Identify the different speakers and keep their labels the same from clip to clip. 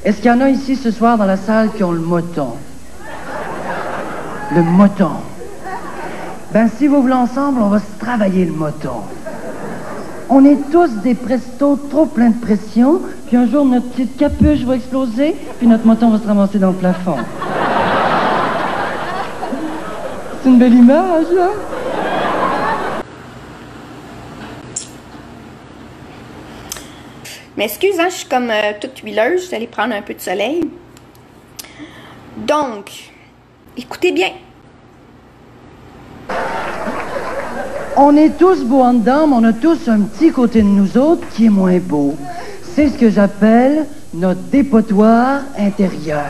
Speaker 1: Est-ce qu'il y en a ici ce soir dans la salle qui ont le moton? Le moton. Ben, si vous voulez ensemble, on va se travailler le moton. On est tous des prestos trop pleins de pression, puis un jour, notre petite capuche va exploser, puis notre moton va se ramasser dans le plafond. C'est une belle image, là?
Speaker 2: Mais excuse, hein, je suis comme toute huileuse, je suis allée prendre un peu de soleil. Donc, écoutez bien.
Speaker 1: On est tous beaux en dedans, mais on a tous un petit côté de nous autres qui est moins beau. C'est ce que j'appelle notre dépotoir intérieur.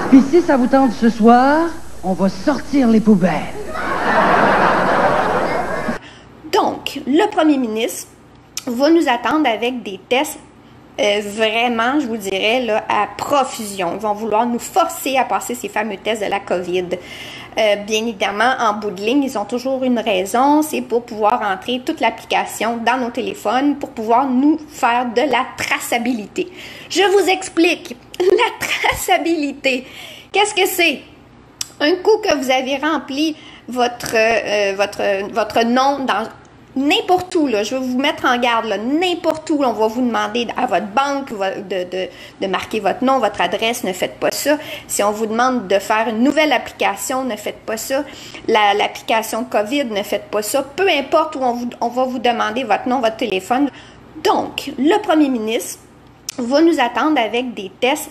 Speaker 1: Puis si ça vous tente ce soir, on va sortir les poubelles.
Speaker 2: Donc, le premier ministre va nous attendre avec des tests vraiment, je vous dirais, là, à profusion. Ils vont vouloir nous forcer à passer ces fameux tests de la COVID. Bien évidemment, en bout de ligne, ils ont toujours une raison, c'est pour pouvoir entrer toute l'application dans nos téléphones pour pouvoir nous faire de la traçabilité. Je vous explique. La traçabilité. Qu'est-ce que c'est? Un coup que vous avez rempli votre nom dans n'importe où, là, je vais vous mettre en garde, là, n'importe où, on va vous demander à votre banque de marquer votre nom, votre adresse, ne faites pas ça. Si on vous demande de faire une nouvelle application, ne faites pas ça. L'application COVID, ne faites pas ça. Peu importe où on va vous demander votre nom, votre téléphone. Donc, le premier ministre va nous attendre avec des tests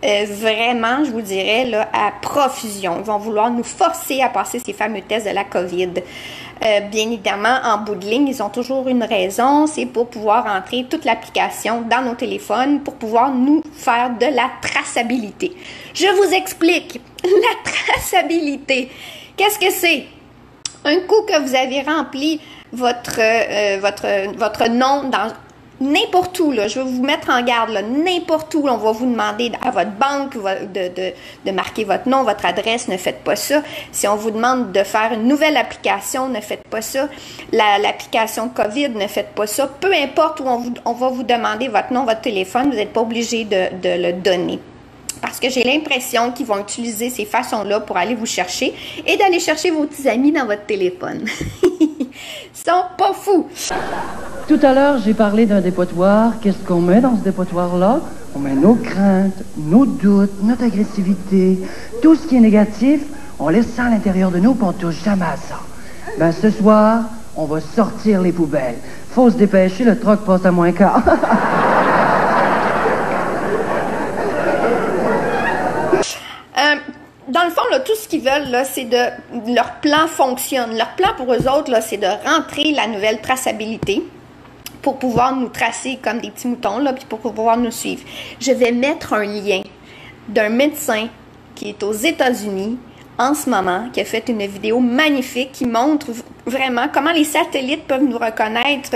Speaker 2: vraiment, je vous dirais, là, à profusion. Ils vont vouloir nous forcer à passer ces fameux tests de la COVID. Bien évidemment, en bout de ligne, ils ont toujours une raison, c'est pour pouvoir entrer toute l'application dans nos téléphones pour pouvoir nous faire de la traçabilité. Je vous explique. La traçabilité. Qu'est-ce que c'est? Un coup que vous avez rempli votre nom dans n'importe où, là, je vais vous mettre en garde, là, n'importe où, on va vous demander à votre banque de marquer votre nom, votre adresse, ne faites pas ça. Si on vous demande de faire une nouvelle application, ne faites pas ça. L'application COVID, ne faites pas ça. Peu importe où on va vous demander votre nom, votre téléphone, vous n'êtes pas obligé de le donner. Parce que j'ai l'impression qu'ils vont utiliser ces façons-là pour aller vous chercher et d'aller chercher vos petits amis dans votre téléphone. Ils sont pas fous!
Speaker 1: Tout à l'heure, j'ai parlé d'un dépotoir. Qu'est-ce qu'on met dans ce dépotoir-là? On met nos craintes, nos doutes, notre agressivité, tout ce qui est négatif, on laisse ça à l'intérieur de nous et on touche jamais à ça. Ben, ce soir, on va sortir les poubelles. Faut se dépêcher, le troc passe à moins quart.
Speaker 2: Dans le fond, là, tout ce qu'ils veulent, là, c'est leur plan fonctionne. Leur plan pour eux autres, là, c'est de rentrer la nouvelle traçabilité pour pouvoir nous tracer comme des petits moutons, là, puis pour pouvoir nous suivre. Je vais mettre un lien d'un médecin qui est aux États-Unis en ce moment, qui a fait une vidéo magnifique qui montre vraiment comment les satellites peuvent nous reconnaître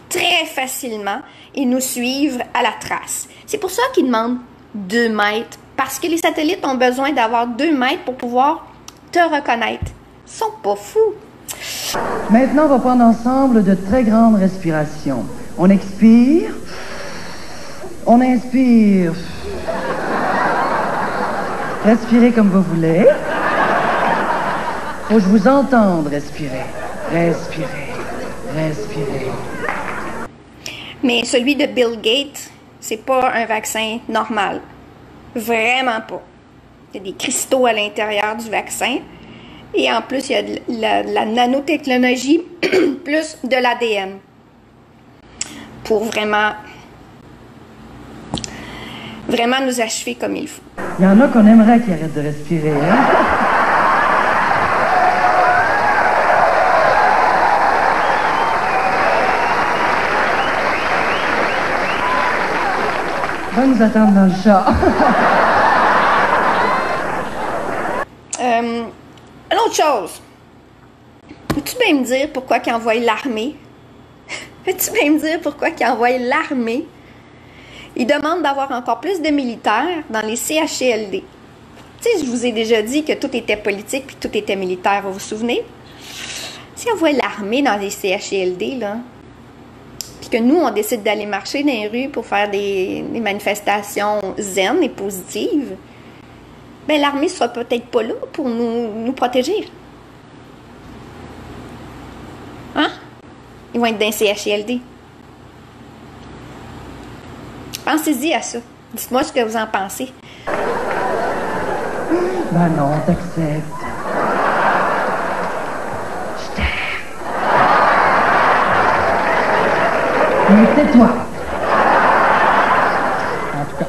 Speaker 2: très facilement et nous suivre à la trace. C'est pour ça qu'ils demandent 2 mètres. Parce que les satellites ont besoin d'avoir 2 mètres pour pouvoir te reconnaître. Ils sont pas fous.
Speaker 1: Maintenant, on va prendre ensemble de très grandes respirations. On expire. On inspire. Respirez comme vous voulez. Faut que je vous entende respirer. Respirez. Respirez.
Speaker 2: Mais celui de Bill Gates, c'est pas un vaccin normal. Vraiment pas. Il y a des cristaux à l'intérieur du vaccin. Et en plus, il y a de la nanotechnologie plus de l'ADN. Pour vraiment nous achever comme il faut.
Speaker 1: Il y en a qu'on aimerait qu'ils arrêtent de respirer, hein? Va nous attendre dans le chat.
Speaker 2: Une autre chose. Peux-tu bien me dire pourquoi ils envoient l'armée? Peux-tu bien me dire pourquoi ils envoient l'armée? Ils demandent d'avoir encore plus de militaires dans les CHCLD. Tu sais, je vous ai déjà dit que tout était politique puis tout était militaire, vous vous souvenez? S'ils envoient l'armée dans les CHCLD, là, puis que nous, on décide d'aller marcher dans les rues pour faire des manifestations zen et positives, ben l'armée sera peut-être pas là pour nous protéger. Hein? Ils vont être dans CHILD. Pensez-y à ça. Dites-moi ce que vous en pensez.
Speaker 1: Ben non, t'acceptes. Je t'aime. Mais tais-toi. En tout cas.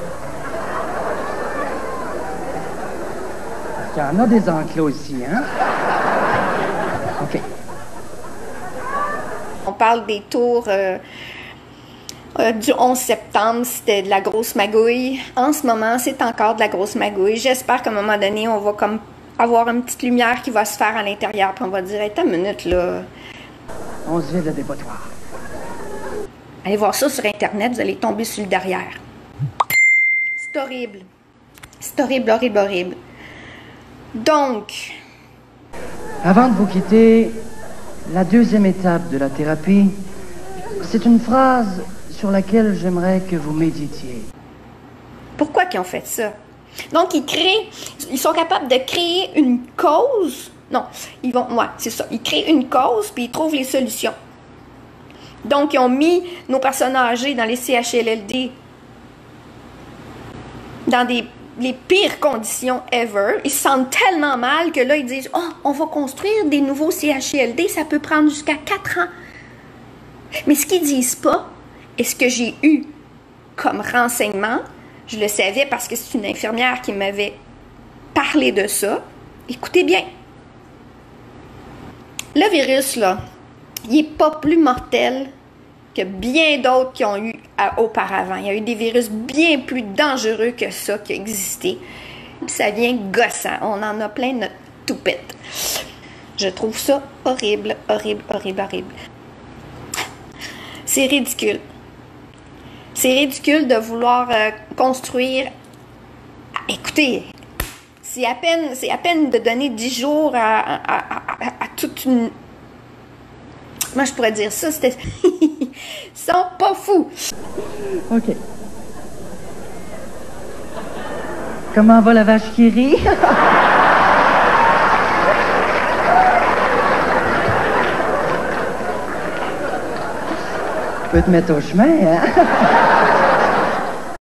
Speaker 1: Parce qu'il y en a des enclos ici, hein? OK.
Speaker 2: On parle des tours du 11 septembre, c'était de la grosse magouille. En ce moment, c'est encore de la grosse magouille. J'espère qu'à un moment donné, on va comme avoir une petite lumière qui va se faire à l'intérieur, puis on va dire, hey, attends une minute, là.
Speaker 1: On se vide le dépotoir.
Speaker 2: Allez voir ça sur Internet, vous allez tomber sur le derrière. C'est horrible. C'est horrible, horrible, horrible. Donc...
Speaker 1: Avant de vous quitter, la deuxième étape de la thérapie, c'est une phrase sur laquelle j'aimerais que vous méditiez.
Speaker 2: Pourquoi qu'ils ont fait ça? Donc, ils sont capables de créer une cause. Non, c'est ça. Ils créent une cause, puis ils trouvent les solutions. Donc, ils ont mis nos personnes âgées dans les CHLLD dans les pires conditions ever. Ils se sentent tellement mal que là, ils disent « Oh, on va construire des nouveaux CHLD, ça peut prendre jusqu'à 4 ans. » Mais ce qu'ils disent pas, et ce que j'ai eu comme renseignement, je le savais parce que c'est une infirmière qui m'avait parlé de ça. Écoutez bien. Le virus, là, il n'est pas plus mortel que bien d'autres qui ont eu auparavant. Il y a eu des virus bien plus dangereux que ça qui ont existé. Puis ça vient gossant. On en a plein notre toupette. Je trouve ça horrible, horrible, horrible, horrible. C'est ridicule. C'est ridicule de vouloir construire... Écoutez, c'est à peine de donner 10 jours à toute une... Moi, je pourrais dire ça, c'était... Ils sont pas fous.
Speaker 1: OK. Comment va la vache qui rit? Je peux te mettre au chemin, hein?